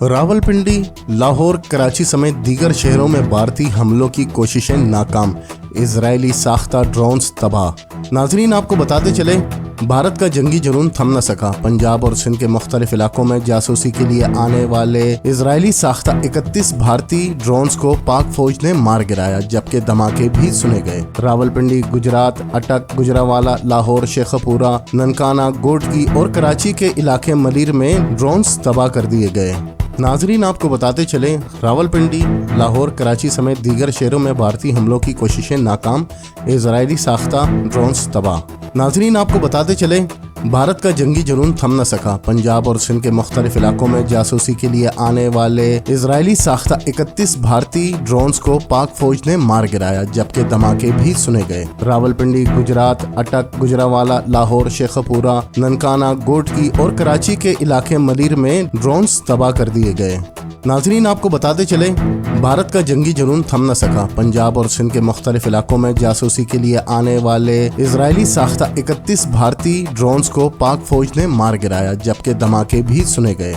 راولپنڈی، لاہور، کراچی سمیت دیگر شہروں میں بھارتی حملوں کی کوششیں ناکام، اسرائیلی ساختہ ڈرونز تباہ۔ ناظرین، آپ کو بتاتے چلے بھارت کا جنگی جنون تھم نہ سکا۔ پنجاب اور سندھ کے مختلف علاقوں میں جاسوسی کے لیے آنے والے اسرائیلی ساختہ 31 بھارتی ڈرونز کو پاک فوج نے مار گرایا، جبکہ دھماکے بھی سنے گئے۔ راولپنڈی، گجرات، اٹک، گجرانوالہ، لاہور، شیخوپورہ، ننکانہ، گوٹکی اور کراچی کے علاقے ملیر میں ڈرونز تباہ کر دیے گئے۔ ناظرین، آپ کو بتاتے چلیں راولپنڈی، لاہور، کراچی سمیت دیگر شہروں میں بھارتی حملوں کی کوششیں ناکام، اسرائیلی ساختہ ڈرونز تباہ۔ ناظرین، آپ کو بتاتے چلیں بھارت کا جنگی جنون تھم نہ سکا۔ پنجاب اور سندھ کے مختلف علاقوں میں جاسوسی کے لیے آنے والے اسرائیلی ساختہ 31 بھارتی ڈرونز کو پاک فوج نے مار گرایا، جبکہ دھماکے بھی سنے گئے۔ راولپنڈی، گجرات، اٹک، گجرانوالہ، لاہور، شیخوپورہ، ننکانہ، گوٹکی اور کراچی کے علاقے ملیر میں ڈرونز تباہ کر دیے گئے۔ ناظرین، آپ کو بتاتے چلیں بھارت کا جنگی جنون تھم نہ سکا۔ پنجاب اور سندھ کے مختلف علاقوں میں جاسوسی کے لیے آنے والے اسرائیلی ساختہ 31 بھارتی ڈرونز کو پاک فوج نے مار گرایا، جبکہ دھماکے بھی سنے گئے۔